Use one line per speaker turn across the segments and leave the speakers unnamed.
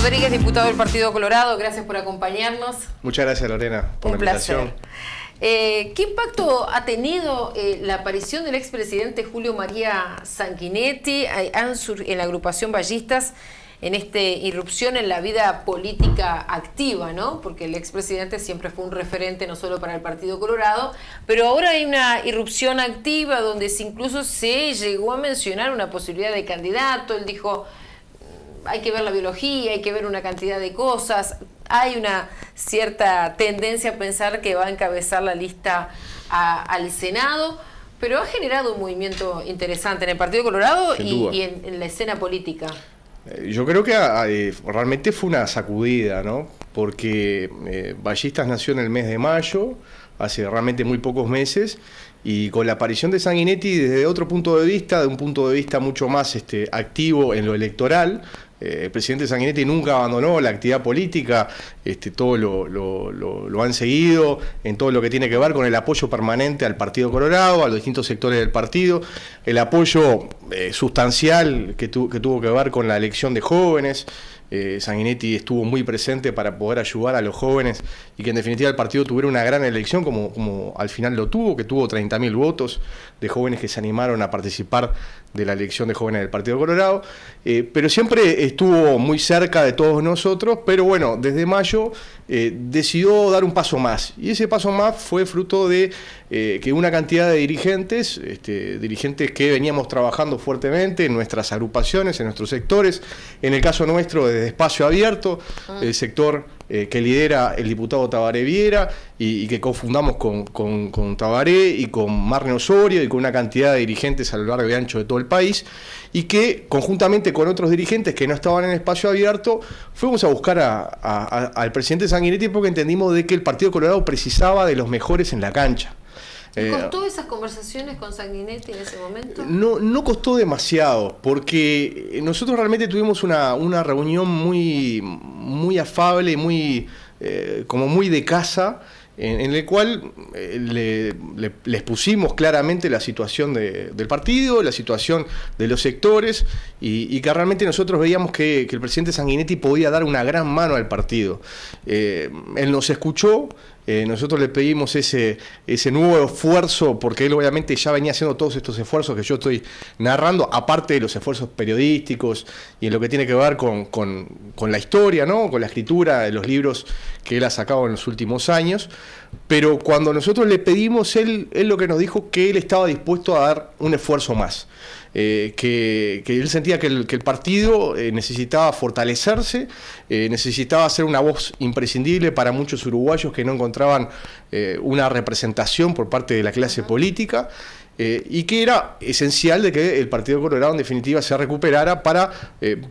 Rodríguez, diputado del Partido Colorado, gracias por acompañarnos.
Muchas gracias, Lorena, por la invitación.
¿Qué impacto ha tenido la aparición del expresidente Julio María Sanguinetti en la agrupación Ballistas en esta irrupción en la vida política activa, ¿no? Porque el expresidente siempre fue un referente no solo para el Partido Colorado, pero ahora hay una irrupción activa donde incluso se llegó a mencionar una posibilidad de candidato. Él dijo, hay que ver la biología, hay que ver una cantidad de cosas. Hay una cierta tendencia a pensar que va a encabezar la lista al Senado, pero ha generado un movimiento interesante en el Partido Colorado y en la escena política.
Yo creo que realmente fue una sacudida, ¿no? Porque Ballistas nació en el mes de mayo, hace realmente muy pocos meses, y con la aparición de Sanguinetti desde otro punto de vista, de un punto de vista mucho más activo en lo electoral. El presidente Sanguinetti nunca abandonó la actividad política, todo lo han seguido en todo lo que tiene que ver con el apoyo permanente al Partido Colorado, a los distintos sectores del partido, el apoyo sustancial que tuvo que ver con la elección de jóvenes. Sanguinetti estuvo muy presente para poder ayudar a los jóvenes y que en definitiva el partido tuviera una gran elección como al final lo tuvo, que tuvo 30.000 votos de jóvenes que se animaron a participar de la elección de jóvenes del Partido Colorado, pero siempre estuvo muy cerca de todos nosotros, pero bueno, desde mayo decidió dar un paso más, y ese paso más fue fruto de que una cantidad de dirigentes que veníamos trabajando fuertemente en nuestras agrupaciones, en nuestros sectores, en el caso nuestro desde Espacio Abierto, el sector que lidera el diputado Tabaré Viera y que cofundamos con Tabaré y con Marne Osorio y con una cantidad de dirigentes a lo largo y ancho de todo el país, y que conjuntamente con otros dirigentes que no estaban en Espacio Abierto fuimos a buscar al presidente Sanguinetti porque entendimos de que el Partido Colorado precisaba de los mejores en la cancha.
¿Costó esas conversaciones con Sanguinetti en ese momento?
No costó demasiado, porque nosotros realmente tuvimos una reunión muy afable y muy de casa, en el cual les pusimos claramente la situación del partido, la situación de los sectores, y que realmente nosotros veíamos que el presidente Sanguinetti podía dar una gran mano al partido. Él nos escuchó. Nosotros le pedimos ese nuevo esfuerzo, porque él obviamente ya venía haciendo todos estos esfuerzos que yo estoy narrando, aparte de los esfuerzos periodísticos y en lo que tiene que ver con la historia, ¿no? Con la escritura de los libros que él ha sacado en los últimos años. Pero cuando nosotros le pedimos, él lo que nos dijo que él estaba dispuesto a dar un esfuerzo más. Que él sentía que el partido necesitaba fortalecerse, necesitaba ser una voz imprescindible para muchos uruguayos que no encontraban una representación por parte de la clase política, y que era esencial de que el Partido Colorado en definitiva se recuperara para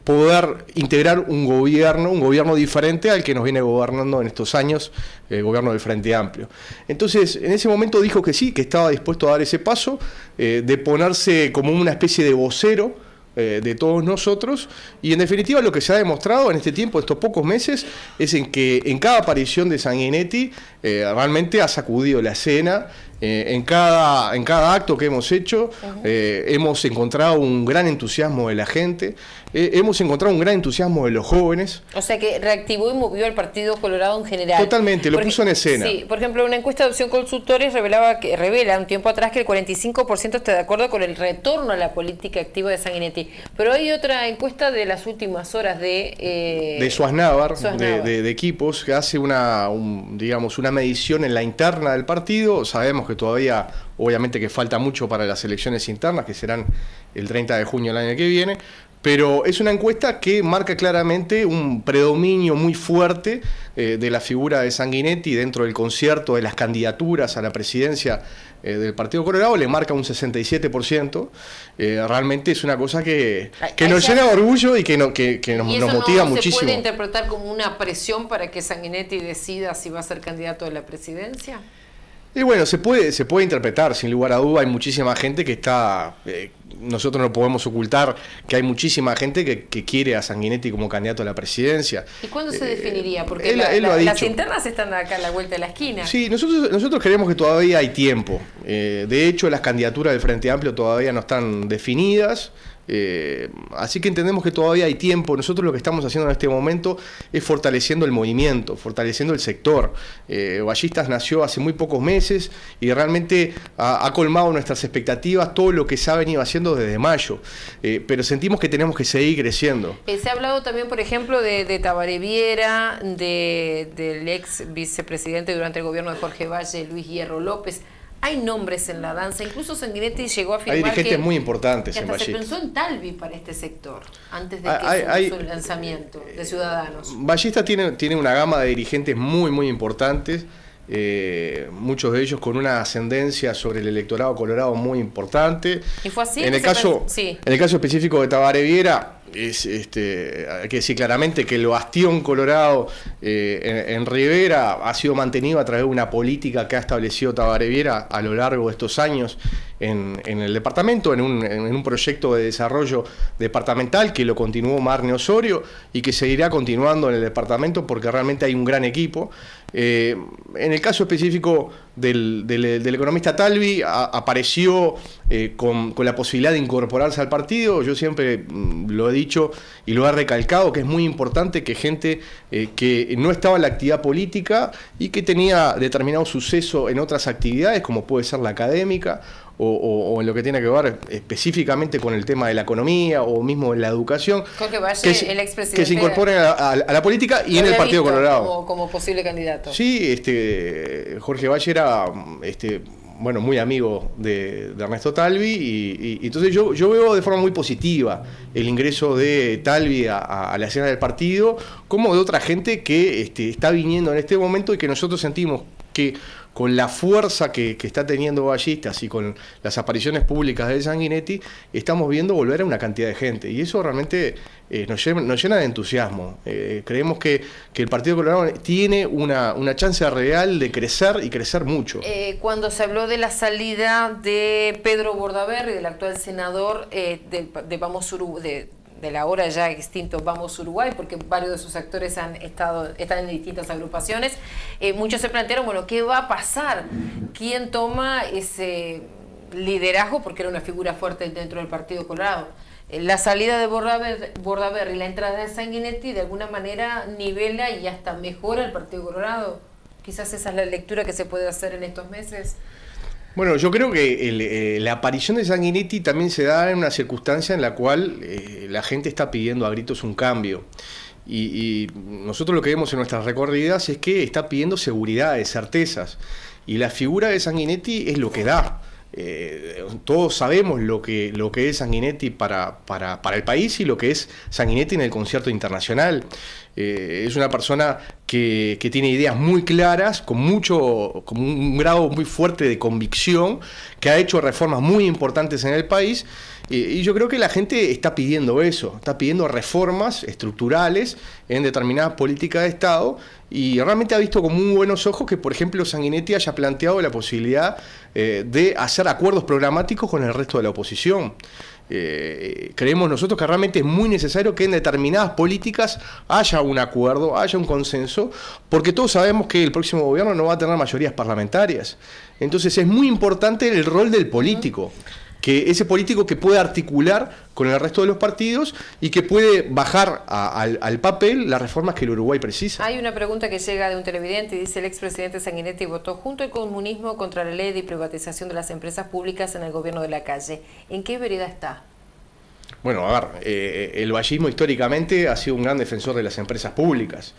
poder integrar un gobierno diferente al que nos viene gobernando en estos años, el gobierno del Frente Amplio. Entonces, en ese momento dijo que sí, que estaba dispuesto a dar ese paso, de ponerse como una especie de vocero de todos nosotros, y en definitiva lo que se ha demostrado en este tiempo, estos pocos meses, es en que en cada aparición de Sanguinetti realmente ha sacudido la escena. En cada acto que hemos hecho hemos encontrado un gran entusiasmo de la gente, hemos encontrado un gran entusiasmo de los jóvenes.
O sea que reactivó y movió al Partido Colorado en general.
Totalmente, lo puso en escena.
Sí, por ejemplo, una encuesta de Opción Consultores revela un tiempo atrás que el 45% está de acuerdo con el retorno a la política activa de Sanguinetti. Pero hay otra encuesta de las últimas horas de
Suaznavar, de Equipos, que hace una medición en la interna del partido. Sabemos que todavía, obviamente que falta mucho para las elecciones internas, que serán el 30 de junio del año que viene, pero es una encuesta que marca claramente un predominio muy fuerte de la figura de Sanguinetti dentro del concierto de las candidaturas a la presidencia del Partido Colorado, le marca un 67%. Realmente es una cosa que nos llena de orgullo y que nos motiva muchísimo.
¿Se puede interpretar como una presión para que Sanguinetti decida si va a ser candidato a la presidencia?
Y bueno, se puede interpretar, sin lugar a duda. Hay muchísima gente que nosotros no podemos ocultar que hay muchísima gente que quiere a Sanguinetti como candidato a la presidencia.
¿Y cuándo se definiría? Porque
él lo ha
las
dicho.
internas están acá a la vuelta de la esquina.
Sí, nosotros creemos que todavía hay tiempo. De hecho, las candidaturas del Frente Amplio todavía no están definidas. Así que entendemos que todavía hay tiempo. Nosotros lo que estamos haciendo en este momento es fortaleciendo el movimiento, fortaleciendo el sector. Ballistas nació hace muy pocos meses y realmente ha colmado nuestras expectativas, todo lo que se ha venido haciendo desde mayo. Pero sentimos que tenemos que seguir creciendo.
Se ha hablado también, por ejemplo, de Tabaré Viera, del ex vicepresidente durante el gobierno de Jorge Valle, Luis Hierro López. Hay nombres en la danza, incluso Sanguinetti llegó a afirmar
hay dirigentes muy importantes
que
en
hasta se
Ballistas.
pensó en Talvi para este sector, antes de que su lanzamiento de Ciudadanos.
Ballistas tiene una gama de dirigentes muy importantes, muchos de ellos con una ascendencia sobre el electorado colorado muy importante.
¿Y fue así?
En el caso específico de Tabaré Viera, hay que decir claramente que el bastión colorado en Rivera ha sido mantenido a través de una política que ha establecido Tabaré Viera a lo largo de estos años en el departamento, en un proyecto de desarrollo departamental que lo continuó Marne Osorio y que seguirá continuando en el departamento porque realmente hay un gran equipo. En el caso específico del economista Talvi, apareció con la posibilidad de incorporarse al partido. Yo siempre lo he dicho y lo he recalcado, que es muy importante que gente que no estaba en la actividad política y que tenía determinado suceso en otras actividades, como puede ser la académica, o en lo que tiene que ver específicamente con el tema de la economía o mismo en la educación,
Jorge Valle, el expresidente,
que se incorporen a la política y en el Partido Colorado.
Como posible candidato.
Sí, Jorge Valle era muy amigo de Ernesto Talvi y entonces yo veo de forma muy positiva el ingreso de Talvi a la escena del partido, como de otra gente que está viniendo en este momento y que nosotros sentimos que con la fuerza que está teniendo Ballistas y con las apariciones públicas de Sanguinetti, estamos viendo volver a una cantidad de gente. Y eso realmente nos llena de entusiasmo. Creemos que el Partido Colorado tiene una chance real de crecer y crecer mucho.
Cuando se habló de la salida de Pedro Bordaberry, del actual senador de Vamos Uruguay, del ahora ya extinto Vamos Uruguay, porque varios de sus actores están en distintas agrupaciones, muchos se plantearon, ¿qué va a pasar? ¿Quién toma ese liderazgo? Porque era una figura fuerte dentro del Partido Colorado. La salida de Bordaberry y la entrada de Sanguinetti de alguna manera nivela y hasta mejora el Partido Colorado. Quizás esa es la lectura que se puede hacer en estos meses.
Bueno, yo creo que la aparición de Sanguinetti también se da en una circunstancia en la cual la gente está pidiendo a gritos un cambio. Y nosotros lo que vemos en nuestras recorridas es que está pidiendo seguridades, certezas. Y la figura de Sanguinetti es lo que da. Todos sabemos lo que es Sanguinetti para el país y lo que es Sanguinetti en el concierto internacional. Es una persona que tiene ideas muy claras, con un grado muy fuerte de convicción, que ha hecho reformas muy importantes en el país, y yo creo que la gente está pidiendo eso, está pidiendo reformas estructurales en determinadas políticas de Estado, y realmente ha visto con muy buenos ojos que, por ejemplo, Sanguinetti haya planteado la posibilidad de hacer acuerdos programáticos con el resto de la oposición. Creemos nosotros que realmente es muy necesario que en determinadas políticas haya un acuerdo, haya un consenso, porque todos sabemos que el próximo gobierno no va a tener mayorías parlamentarias. Entonces es muy importante el rol del político, que ese político que puede articular con el resto de los partidos y que puede bajar al papel las reformas que el Uruguay precisa.
Hay una pregunta que llega de un televidente y dice: el expresidente Sanguinetti votó junto al comunismo contra la ley de privatización de las empresas públicas en el gobierno de Lacalle. ¿En qué vereda está?
Bueno, a ver, el ballismo históricamente ha sido un gran defensor de las empresas públicas.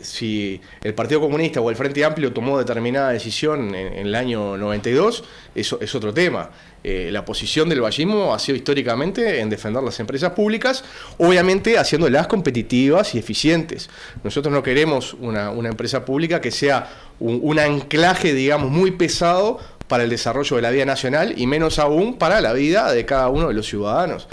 Si el Partido Comunista o el Frente Amplio tomó determinada decisión en el año 92, eso es otro tema. La posición del ballismo ha sido históricamente en defender las empresas públicas, obviamente haciéndolas competitivas y eficientes. Nosotros no queremos una empresa pública que sea un anclaje, digamos, muy pesado para el desarrollo de la vida nacional y menos aún para la vida de cada uno de los ciudadanos.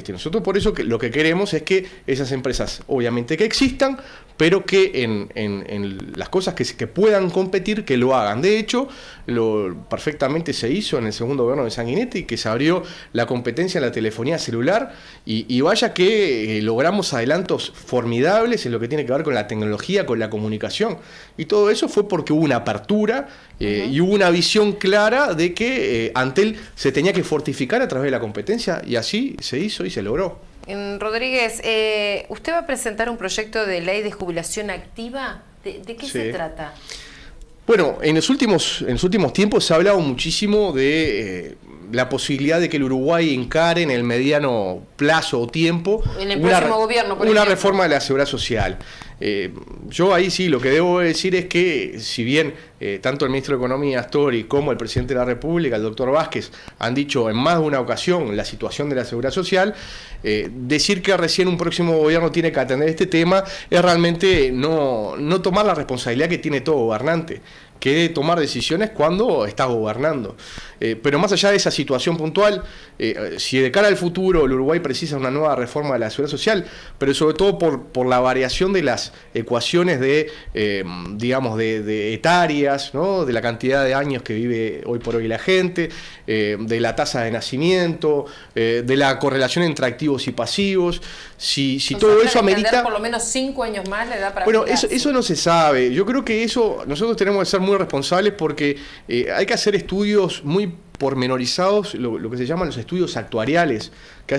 Nosotros por eso lo que queremos es que esas empresas, obviamente que existan, pero que en las cosas que puedan competir, que lo hagan. De hecho, perfectamente se hizo en el segundo gobierno de Sanguinetti, que se abrió la competencia en la telefonía celular, y vaya que logramos adelantos formidables en lo que tiene que ver con la tecnología, con la comunicación. Y todo eso fue porque hubo una apertura y hubo una visión clara de que Antel se tenía que fortificar a través de la competencia, y así se hizo y se logró.
Rodríguez, ¿usted va a presentar un proyecto de ley de jubilación activa? ¿De qué se trata?
Bueno, en los últimos tiempos se ha hablado muchísimo de la posibilidad de que el Uruguay encare en el mediano plazo o tiempo
en el próximo gobierno, por
una
ejemplo,
reforma de la seguridad social. Yo ahí sí lo que debo decir es que, si bien tanto el ministro de Economía, Astori, como el presidente de la República, el doctor Vázquez, han dicho en más de una ocasión la situación de la seguridad social, decir que recién un próximo gobierno tiene que atender este tema es realmente no tomar la responsabilidad que tiene todo gobernante, que es tomar decisiones cuando está gobernando. Pero más allá de esa situación puntual, si de cara al futuro el Uruguay precisa una nueva reforma de la seguridad social, pero sobre todo por la variación de las ecuaciones de etarias, ¿no? De la cantidad de años que vive hoy por hoy la gente, de la tasa de nacimiento, de la correlación entre activos y pasivos. Si todo eso amerita...
por lo menos 5 años más le da para...
Bueno, eso no se sabe. Yo creo que eso nosotros tenemos que ser muy responsables, porque hay que hacer estudios muy pormenorizados, lo que se llaman los estudios actuariales que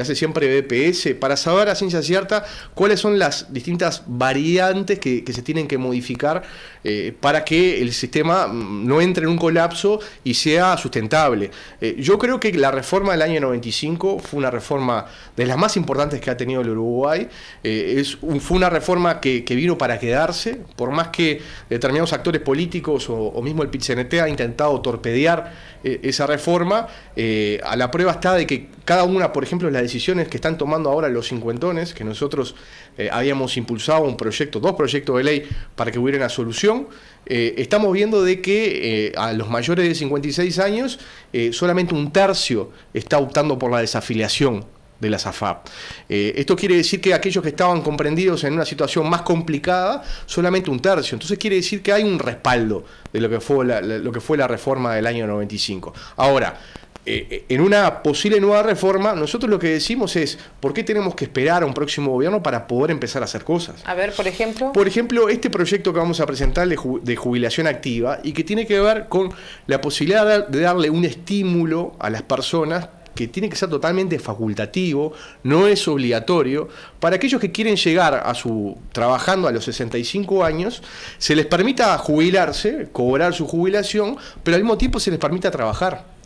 hace siempre BPS, para saber a ciencia cierta cuáles son las distintas variantes que se tienen que modificar para que el sistema no entre en un colapso y sea sustentable. Yo creo que la reforma del año 95 fue una reforma de las más importantes que ha tenido el Uruguay. Fue una reforma que vino para quedarse, por más que determinados actores políticos o mismo el PIT-CNT ha intentado torpedear esa reforma. A la prueba está de que cada una, por ejemplo, las decisiones que están tomando ahora los cincuentones, que nosotros habíamos impulsado dos proyectos de ley para que hubiera una solución, estamos viendo de que a los mayores de 56 años solamente un tercio está optando por la desafiliación de la SAFAP. Esto quiere decir que aquellos que estaban comprendidos en una situación más complicada, solamente un tercio. Entonces quiere decir que hay un respaldo de lo que fue la reforma del año 95. Ahora, en una posible nueva reforma, nosotros lo que decimos es, ¿por qué tenemos que esperar a un próximo gobierno para poder empezar a hacer cosas?
A ver, por ejemplo.
Por ejemplo, este proyecto que vamos a presentar de jubilación activa, y que tiene que ver con la posibilidad de darle un estímulo a las personas, que tiene que ser totalmente facultativo, no es obligatorio, para aquellos que quieren llegar trabajando a los 65 años, se les permita jubilarse, cobrar su jubilación, pero al mismo tiempo se les permita trabajar.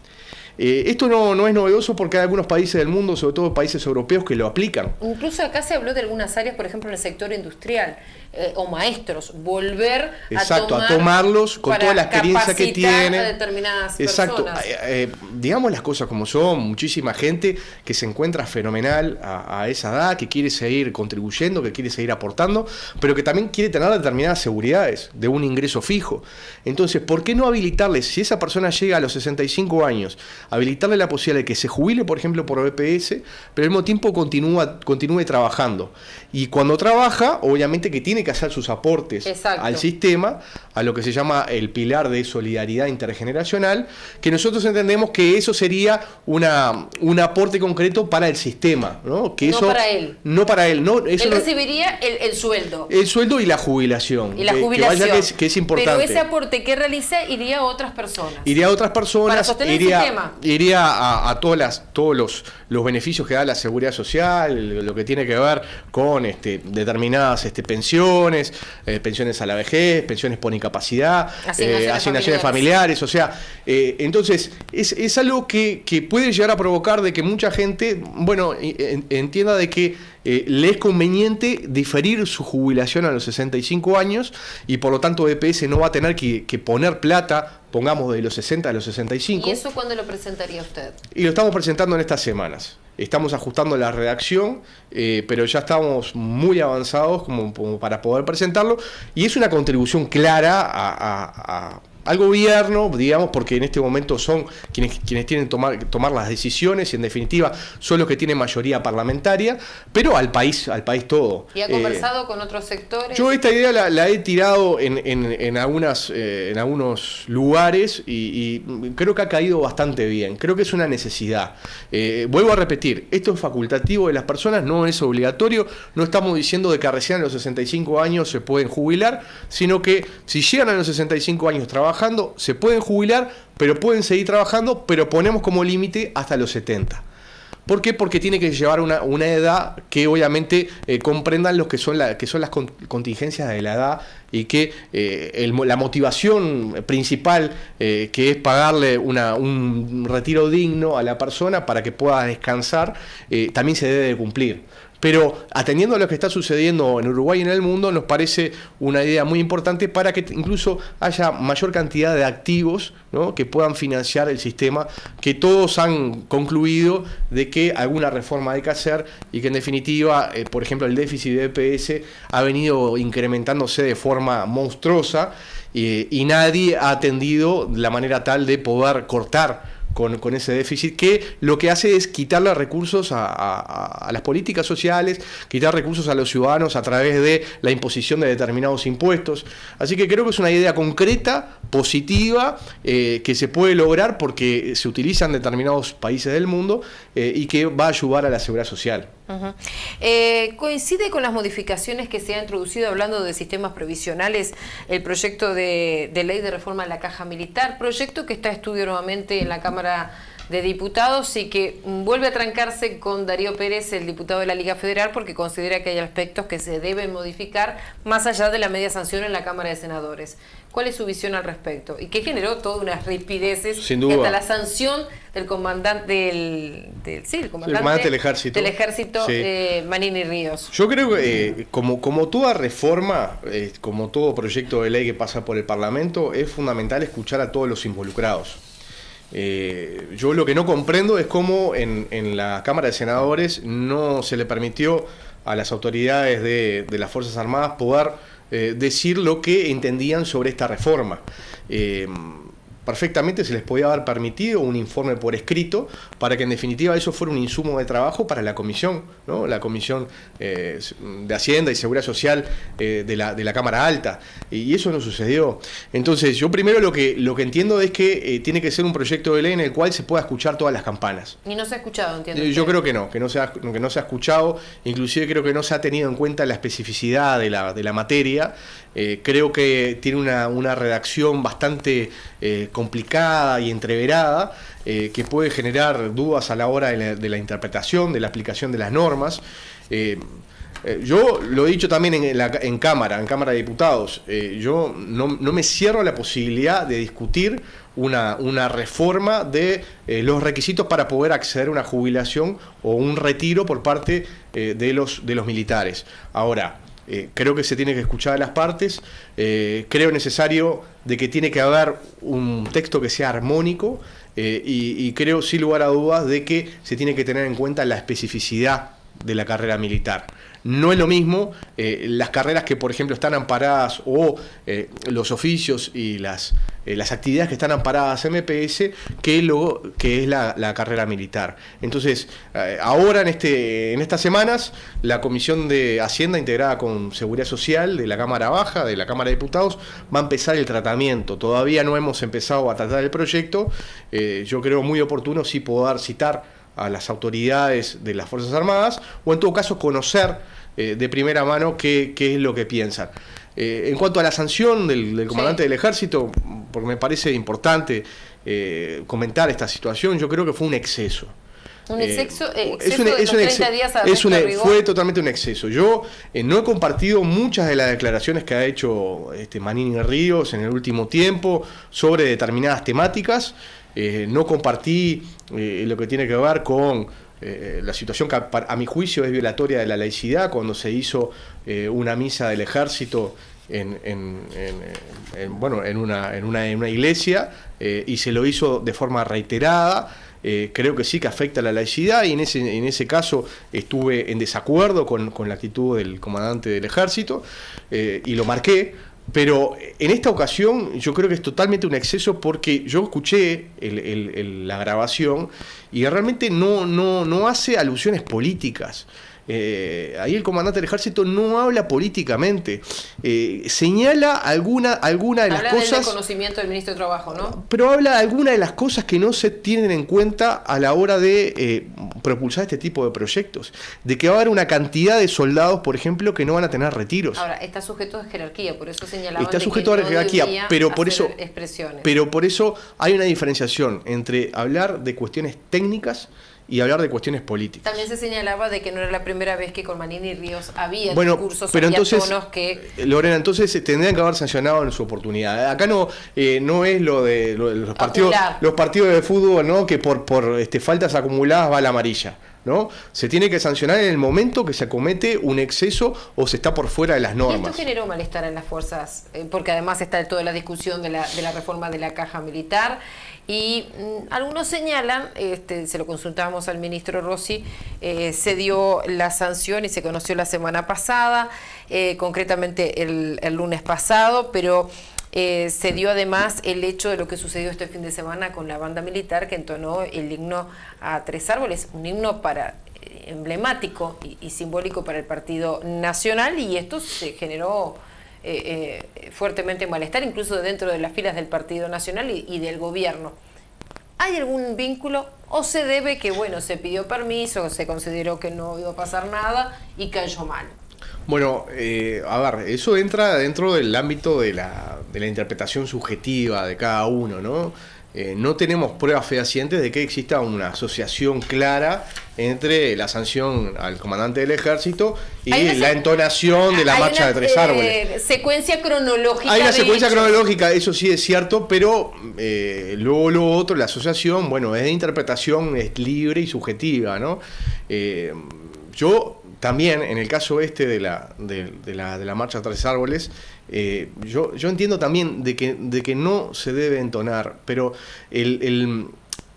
Esto no es novedoso, porque hay algunos países del mundo, sobre todo países europeos, que lo aplican.
Incluso acá se habló de algunas áreas, por ejemplo en el sector industrial, o maestros, volver
a tomarlos con toda la experiencia que tienen.
A determinadas
Exacto.
personas.
Digamos las cosas como son, muchísima gente que se encuentra fenomenal a esa edad, que quiere seguir contribuyendo, que quiere seguir aportando, pero que también quiere tener determinadas seguridades de un ingreso fijo. Entonces, ¿por qué no habilitarle, si esa persona llega a los 65 años, habilitarle la posibilidad de que se jubile, por ejemplo, por BPS, pero al mismo tiempo continúe trabajando? Y cuando trabaja, obviamente que tiene que hacer sus aportes al sistema, a lo que se llama el pilar de solidaridad intergeneracional, que nosotros entendemos que eso sería un aporte concreto para el sistema, ¿no? Que eso,
para él.
No para él. No, eso
él recibiría el sueldo.
El sueldo y la jubilación.
Y la jubilación.
Que es importante.
Pero ese aporte que realiza iría a otras personas.
Iría a otras personas.
Para sostener el sistema.
Iría a todos los beneficios que da la seguridad social, lo que tiene que ver con determinadas pensiones, pensiones a la vejez, pensiones por incapacidad, asignaciones familiares. O sea, entonces es algo que puede llegar a provocar de que mucha gente, entienda de que le es conveniente diferir su jubilación a los 65 años, y por lo tanto BPS no va a tener que poner plata, pongamos, de los 60 a los 65.
¿Y eso cuándo lo presentaría usted?
Y lo estamos presentando en estas semanas. Estamos ajustando la redacción, pero ya estamos muy avanzados como para poder presentarlo, y es una contribución clara al gobierno, digamos, porque en este momento son quienes tienen que tomar las decisiones y en definitiva son los que tienen mayoría parlamentaria, pero al país todo.
¿Y ha conversado con otros sectores?
Yo esta idea la he tirado en algunos lugares y creo que ha caído bastante bien. Creo que es una necesidad. Vuelvo a repetir, esto es facultativo de las personas, no es obligatorio. No estamos diciendo de que recién a los 65 años se pueden jubilar, sino que si llegan a los 65 años trabajando, se pueden jubilar, pero pueden seguir trabajando, pero ponemos como límite hasta los 70. ¿Por qué? Porque tiene que llevar una edad que obviamente comprendan lo que son las contingencias de la edad y que la motivación principal, que es pagarle un retiro digno a la persona para que pueda descansar, también se debe de cumplir. Pero atendiendo a lo que está sucediendo en Uruguay y en el mundo, nos parece una idea muy importante para que incluso haya mayor cantidad de activos, ¿no?, que puedan financiar el sistema, que todos han concluido de que alguna reforma hay que hacer y que en definitiva, por ejemplo, el déficit de EPS ha venido incrementándose de forma monstruosa y nadie ha atendido la manera tal de poder cortar con ese déficit, que lo que hace es quitarle recursos a las políticas sociales, quitar recursos a los ciudadanos a través de la imposición de determinados impuestos. Así que creo que es una idea concreta, positiva, que se puede lograr porque se utiliza en determinados países del mundo y que va a ayudar a la seguridad social.
Uh-huh. Coincide con las modificaciones que se ha introducido, hablando de sistemas previsionales, el proyecto de ley de reforma de la Caja Militar, proyecto que está a estudio nuevamente en la Cámara de Diputados y que vuelve a trancarse con Darío Pérez, el diputado de la Liga Federal, porque considera que hay aspectos que se deben modificar más allá de la media sanción en la Cámara de Senadores. ¿Cuál es su visión al respecto? Y que generó todas unas rispideces,
sin duda,
hasta la sanción del comandante el comandante
del ejército,
sí. Manini Ríos.
Yo creo que como toda reforma, como todo proyecto de ley que pasa por el Parlamento, es fundamental escuchar a todos los involucrados. Yo lo que no comprendo es cómo en la Cámara de Senadores no se le permitió a las autoridades de las Fuerzas Armadas poder decir lo que entendían sobre esta reforma. Perfectamente se les podía haber permitido un informe por escrito para que en definitiva eso fuera un insumo de trabajo para la comisión, ¿no? La Comisión de Hacienda y Seguridad Social de la Cámara Alta, y eso no sucedió. Entonces yo primero lo que entiendo es que tiene que ser un proyecto de ley en el cual se pueda escuchar todas las campanas.
Y no se ha escuchado, entiendo.
Yo creo que no se ha escuchado, inclusive creo que no se ha tenido en cuenta la especificidad de la materia. Creo que tiene una redacción bastante complicada y entreverada, que puede generar dudas a la hora de la interpretación, de la aplicación de las normas. Yo lo he dicho también en Cámara de Diputados, yo no me cierro a la posibilidad de discutir una reforma de los requisitos para poder acceder a una jubilación o un retiro por parte de los militares. Ahora, creo que se tiene que escuchar a las partes, creo necesario de que tiene que haber un texto que sea armónico, y creo sin lugar a dudas de que se tiene que tener en cuenta la especificidad de la carrera militar. No es lo mismo las carreras que, por ejemplo, están amparadas o los oficios y las actividades que están amparadas en MPS que es la carrera militar. Entonces, ahora en estas semanas, la Comisión de Hacienda, integrada con Seguridad Social de la Cámara Baja, de la Cámara de Diputados, va a empezar el tratamiento. Todavía no hemos empezado a tratar el proyecto. Yo creo muy oportuno sí poder citar a las autoridades de las Fuerzas Armadas, o en todo caso conocer de primera mano qué es lo que piensan. En cuanto a la sanción del comandante del ejército, porque me parece importante comentar esta situación, yo creo que fue un exceso.
Un exceso de los 30 días a
fue totalmente un exceso. Yo no he compartido muchas de las declaraciones que ha hecho Manini Ríos en el último tiempo sobre determinadas temáticas. No compartí lo que tiene que ver con la situación que a mi juicio es violatoria de la laicidad, cuando se hizo una misa del ejército en una iglesia, y se lo hizo de forma reiterada. Creo que sí que afecta a la laicidad, y en ese caso estuve en desacuerdo con la actitud del comandante del ejército, y lo marqué. Pero en esta ocasión yo creo que es totalmente un exceso porque yo escuché la grabación y realmente no hace alusiones políticas. Ahí el comandante del ejército no habla políticamente, señala alguna de las cosas.
Habla del desconocimiento del ministro de Trabajo, ¿no?
Pero habla de alguna de las cosas que no se tienen en cuenta a la hora de propulsar este tipo de proyectos. De que va a haber una cantidad de soldados, por ejemplo, que no van a tener retiros.
Ahora, está sujeto a jerarquía, por eso señalaba.
Está sujeto a jerarquía, pero por eso hay una diferenciación entre hablar de cuestiones técnicas y hablar de cuestiones políticas.
También se señalaba de que no era la primera vez que con Manini y Ríos había discursos,
pero
había
entonces,
tonos que...
Lorena, entonces tendrían que haber sancionado en su oportunidad. Acá no es lo de los partidos de fútbol, ¿no? Que por faltas acumuladas va la amarilla, ¿no? Se tiene que sancionar en el momento que se acomete un exceso o se está por fuera de las normas.
Y esto generó malestar en las fuerzas, porque además está toda la discusión de la reforma de la caja militar. Y algunos señalan, se lo consultábamos al ministro Rossi, se dio la sanción y se conoció la semana pasada, concretamente el lunes pasado, pero se dio además el hecho de lo que sucedió este fin de semana con la banda militar que entonó el himno a Tres Árboles, un himno emblemático y simbólico para el Partido Nacional, y esto se generó fuertemente malestar, incluso dentro de las filas del Partido Nacional y del gobierno. ¿Hay algún vínculo o se debe que, bueno, se pidió permiso, se consideró que no iba a pasar nada y cayó mal?
Bueno, a ver, eso entra dentro del ámbito de la interpretación subjetiva de cada uno, ¿no? No tenemos pruebas fehacientes de que exista una asociación clara entre la sanción al comandante del ejército y la entonación de la marcha de Tres Árboles.
Secuencia cronológica.
Hay una secuencia cronológica, eso sí es cierto, pero luego lo otro, la asociación, bueno, es de interpretación, es libre y subjetiva, ¿no? Yo también, en el caso de la marcha a Tres Árboles, yo entiendo también de que no se debe entonar, pero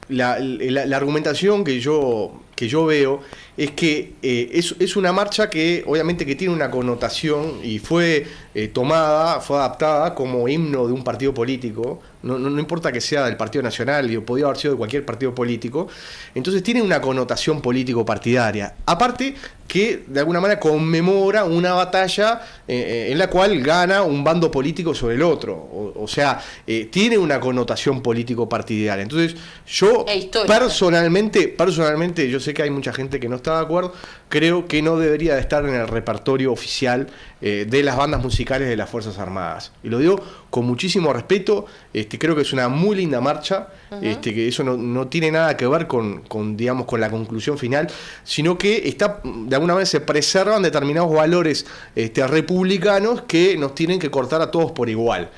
la argumentación que yo veo es que es una marcha que obviamente que tiene una connotación y fue adaptada como himno de un partido político, no importa que sea del Partido Nacional, podía haber sido de cualquier partido político, entonces tiene una connotación político-partidaria. Aparte que de alguna manera conmemora una batalla en la cual gana un bando político sobre el otro, o sea, tiene una connotación político-partidaria. Entonces yo personalmente, yo sé que hay mucha gente que no está de acuerdo, creo que no debería de estar en el repertorio oficial de las bandas musicales de las Fuerzas Armadas. Y lo digo con muchísimo respeto, creo que es una muy linda marcha, que eso no tiene nada que ver con la conclusión final, sino que de alguna manera se preservan determinados valores republicanos que nos tienen que cortar a todos por igual.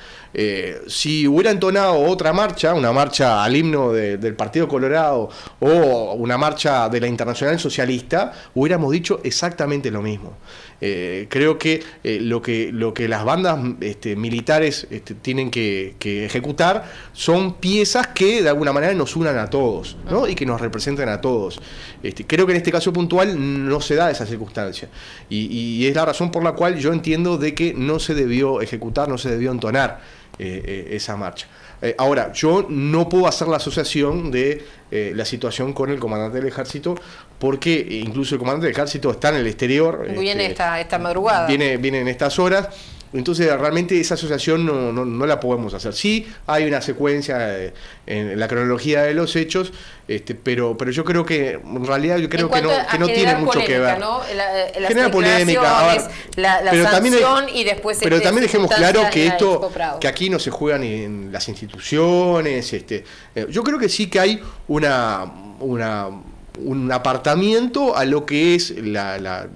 Si hubiera entonado otra marcha, una marcha al himno del Partido Colorado o una marcha de la Internacional Socialista, hubiéramos dicho exactamente lo mismo. Creo que lo que las bandas militares tienen que ejecutar son piezas que de alguna manera nos unan a todos, ¿no? Y que nos representen a todos. Creo que en este caso puntual no se da esa circunstancia y es la razón por la cual yo entiendo de que no se debió ejecutar, no se debió entonar esa marcha. Ahora, yo no puedo hacer la asociación de la situación con el comandante del ejército, porque incluso el comandante del ejército está en el exterior.
Viene esta madrugada. Viene
en estas horas. Entonces realmente esa asociación no la podemos hacer. Sí hay una secuencia en la cronología de los hechos, pero yo creo que en realidad que no tiene mucho que ver.
¿No?
Genera polémica,
la sanción y después.
Pero también dejemos claro que que aquí no se juega ni en las instituciones. Yo creo que sí que hay un apartamiento a lo que es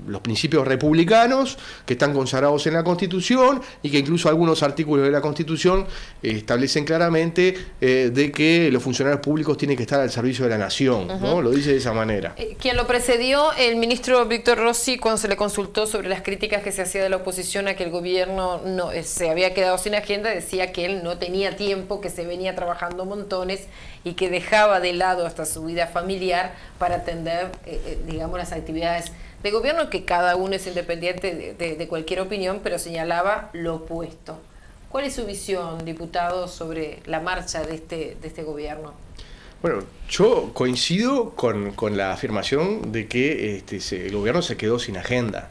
los principios republicanos que están consagrados en la Constitución y que incluso algunos artículos de la Constitución establecen claramente de que los funcionarios públicos tienen que estar al servicio de la nación, ¿no? Lo dice de esa manera.
Quien lo precedió, el ministro Víctor Rossi, cuando se le consultó sobre las críticas que se hacía de la oposición a que el gobierno se había quedado sin agenda, decía que él no tenía tiempo, que se venía trabajando montones y que dejaba de lado hasta su vida familiar para atender, digamos, las actividades de gobierno, que cada uno es independiente de cualquier opinión, pero señalaba lo opuesto. ¿Cuál es su visión, diputado, sobre la marcha de este gobierno?
Bueno, yo coincido con la afirmación de que el gobierno se quedó sin agenda.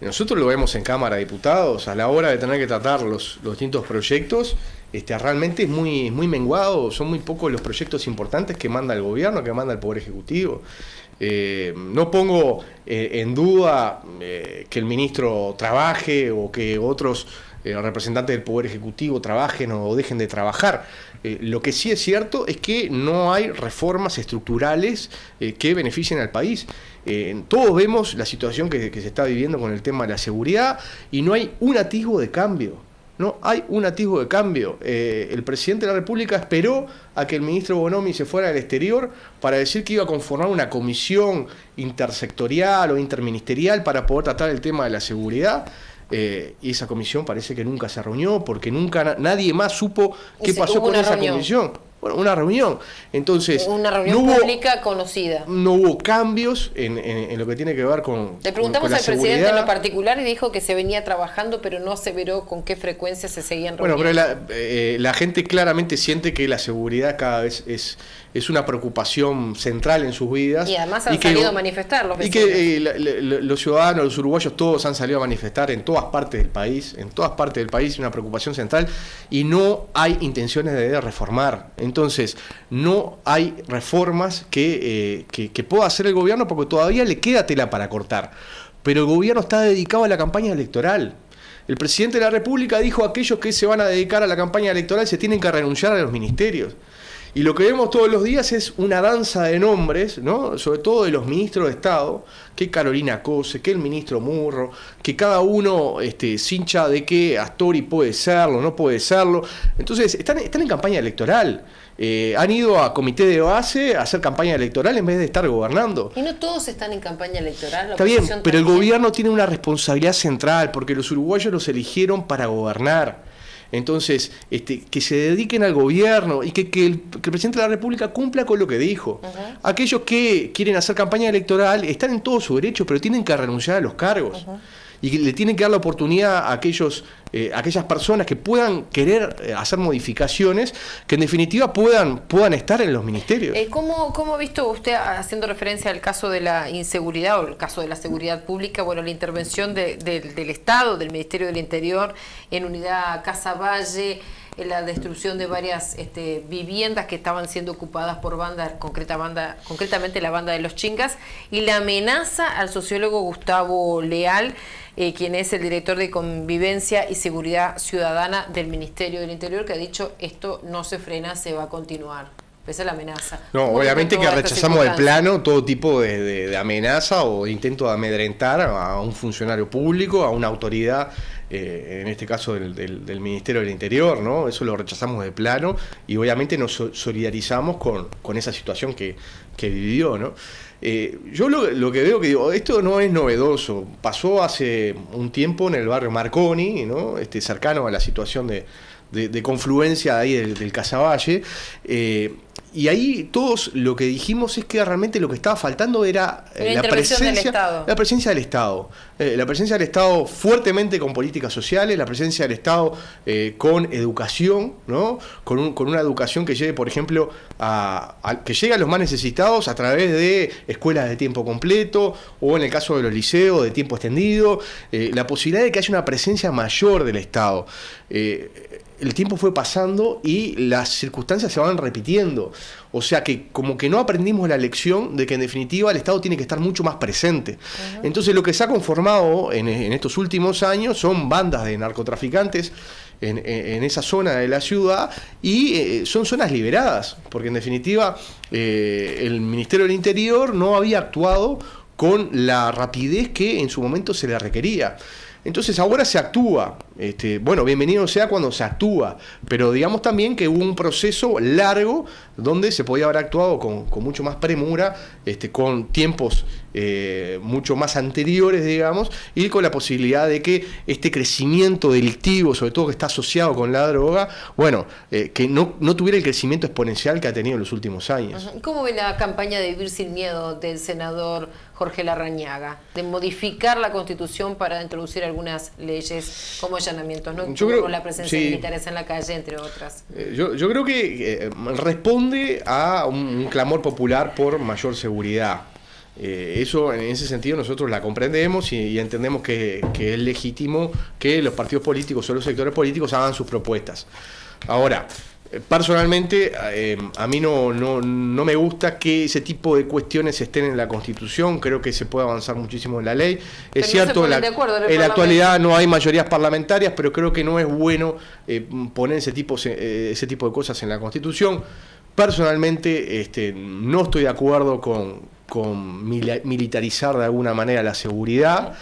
Nosotros lo vemos en Cámara de Diputados, a la hora de tener que tratar los distintos proyectos, realmente es muy menguado, son muy pocos los proyectos importantes que manda el gobierno, que manda el Poder Ejecutivo. No pongo en duda que el ministro trabaje o que otros representantes del Poder Ejecutivo trabajen o dejen de trabajar. Lo que sí es cierto es que no hay reformas estructurales que beneficien al país. Todos vemos la situación que se está viviendo con el tema de la seguridad y no hay un atisbo de cambio. No hay un atisbo de cambio. El presidente de la República esperó a que el ministro Bonomi se fuera al exterior para decir que iba a conformar una comisión intersectorial o interministerial para poder tratar el tema de la seguridad. Y esa comisión parece que nunca se reunió porque nunca nadie más supo qué pasó con esa comisión. Bueno, una reunión. Entonces,
una reunión pública conocida.
No hubo cambios en lo que tiene que ver con
Le preguntamos
con
al presidente en lo particular y dijo que se venía trabajando, pero no aseveró con qué frecuencia se seguían reuniendo.
Bueno, pero la gente claramente siente que la seguridad cada vez es una preocupación central en sus vidas.
Y además han salido a manifestar los vecinos.
Y que los ciudadanos, los uruguayos, todos han salido a manifestar en todas partes del país. En todas partes del país una preocupación central y no hay intenciones de reformar. Entonces, no hay reformas que pueda hacer el gobierno porque todavía le queda tela para cortar. Pero el gobierno está dedicado a la campaña electoral. El presidente de la República dijo a aquellos que se van a dedicar a la campaña electoral se tienen que renunciar a los ministerios. Y lo que vemos todos los días es una danza de nombres, ¿no? Sobre todo de los ministros de Estado, que Carolina Cose, que el ministro Murro, que cada uno se hincha de que Astori puede serlo, no puede serlo. Entonces, están en campaña electoral. Han ido a comité de base a hacer campaña electoral en vez de estar gobernando.
Y no todos están en campaña electoral.
Está bien, pero el gobierno tiene una responsabilidad central porque los uruguayos los eligieron para gobernar. Entonces, que se dediquen al gobierno y que el presidente de la República cumpla con lo que dijo. Aquellos que quieren hacer campaña electoral están en todo su derecho, pero tienen que renunciar a los cargos. Y le tienen que dar la oportunidad a aquellas personas que puedan querer hacer modificaciones, que en definitiva puedan estar en los ministerios.
¿Cómo ha visto usted, haciendo referencia al caso de la inseguridad o el caso de la seguridad pública, bueno, la intervención del Estado, del Ministerio del Interior, en Unidad Casa Valle, en la destrucción de varias viviendas que estaban siendo ocupadas por bandas, concretamente la banda de los Chingas, y la amenaza al sociólogo Gustavo Leal, quien es el director de Convivencia y Seguridad Ciudadana del Ministerio del Interior, que ha dicho esto no se frena, se va a continuar? Esa es la amenaza. No,
obviamente que rechazamos de plano todo tipo de amenaza o intento de amedrentar a un funcionario público, a una autoridad, en este caso del Ministerio del Interior, ¿no? Eso lo rechazamos de plano y obviamente nos solidarizamos con esa situación que vivió, ¿no? Yo lo que veo que digo, esto no es novedoso, pasó hace un tiempo en el barrio Marconi, ¿no? Cercano a la situación de confluencia ahí del Casavalle, y ahí todos lo que dijimos es que realmente lo que estaba faltando era la presencia del Estado. La presencia del Estado fuertemente con políticas sociales, la presencia del Estado con educación, ¿no? Con una educación que llegue, por ejemplo, que llegue a los más necesitados a través de escuelas de tiempo completo o en el caso de los liceos de tiempo extendido, la posibilidad de que haya una presencia mayor del Estado. El tiempo fue pasando y las circunstancias se van repitiendo. O sea que como que no aprendimos la lección de que en definitiva el Estado tiene que estar mucho más presente. Entonces lo que se ha conformado en estos últimos años son bandas de narcotraficantes en esa zona de la ciudad y son zonas liberadas, porque en definitiva el Ministerio del Interior no había actuado con la rapidez que en su momento se le requería. Entonces ahora se actúa, bueno, bienvenido sea cuando se actúa, pero digamos también que hubo un proceso largo donde se podía haber actuado con mucho más premura, con tiempos mucho más anteriores, digamos, y con la posibilidad de que este crecimiento delictivo, sobre todo que está asociado con la droga, bueno, que no tuviera el crecimiento exponencial que ha tenido en los últimos años.
¿Cómo ve la campaña de Vivir Sin Miedo del senador Jorge Larrañaga, de modificar la Constitución para introducir algunas leyes, como allanamientos, ¿no?
Yo creo,
con la presencia
sí,
de militares en la calle, entre otras.
Yo creo que responde a un clamor popular por mayor seguridad. Eso, en ese sentido, nosotros la comprendemos y entendemos que es legítimo que los partidos políticos o los sectores políticos hagan sus propuestas. Ahora, personalmente, a mí no me gusta que ese tipo de cuestiones estén en la Constitución. Creo que se puede avanzar muchísimo en la ley. Es cierto, en la actualidad no hay mayorías parlamentarias, pero creo que no es bueno poner ese tipo de cosas en la Constitución. Personalmente, no estoy de acuerdo con militarizar de alguna manera la seguridad.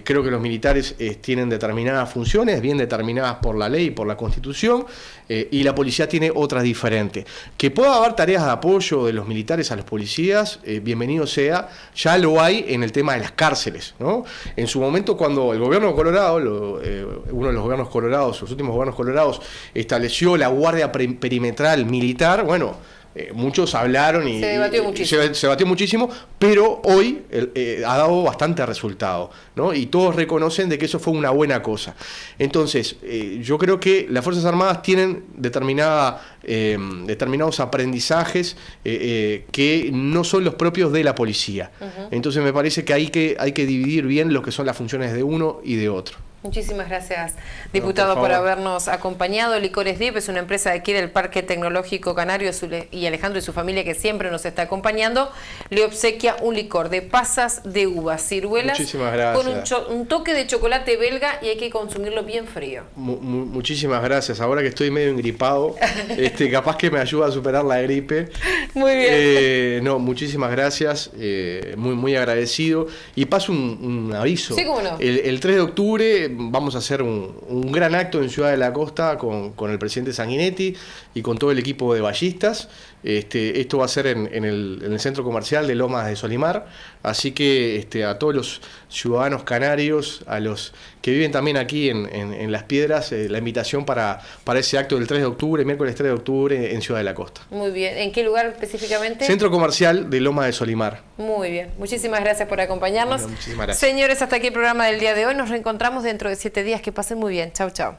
Creo que los militares tienen determinadas funciones, bien determinadas por la ley y por la Constitución, y la policía tiene otras diferentes. Que pueda haber tareas de apoyo de los militares a los policías, bienvenido sea, ya lo hay en el tema de las cárceles, ¿no? En su momento, cuando el gobierno de Colorado, uno de los gobiernos colorados, los últimos gobiernos colorados, estableció la guardia perimetral militar, bueno, muchos hablaron y se debatió muchísimo, pero hoy ha dado bastante resultado, ¿no? Y todos reconocen de que eso fue una buena cosa. Entonces, yo creo que las Fuerzas Armadas tienen determinados aprendizajes que no son los propios de la policía. Entonces me parece que hay que dividir bien lo que son las funciones de uno y de otro.
Muchísimas gracias, diputado, por habernos acompañado. Licores Diep es una empresa de aquí del Parque Tecnológico Canario, y Alejandro y su familia, que siempre nos está acompañando, le obsequia un licor de pasas de uvas, ciruelas, con un toque de chocolate belga, y hay que consumirlo bien frío.
Muchísimas gracias. Ahora que estoy medio engripado, capaz que me ayuda a superar la gripe.
Muy bien.
Muchísimas gracias, muy agradecido. Y paso un aviso.
Sí, cómo no.
El 3 de octubre vamos a hacer un gran acto en Ciudad de la Costa con el presidente Sanguinetti y con todo el equipo de ballistas. Esto va a ser en el centro comercial de Lomas de Solimar, así que a todos los ciudadanos canarios, a los que viven también aquí en Las Piedras, la invitación para ese acto del 3 de octubre, miércoles 3 de octubre, en Ciudad de la Costa.
Muy bien. ¿En qué lugar específicamente?
Centro comercial de Lomas de Solimar.
Muy bien. Muchísimas gracias por acompañarnos.
Bueno, muchísimas gracias.
Señores, hasta aquí el programa del día de hoy. Nos reencontramos dentro de 7 días. Que pasen muy bien. Chau, chau.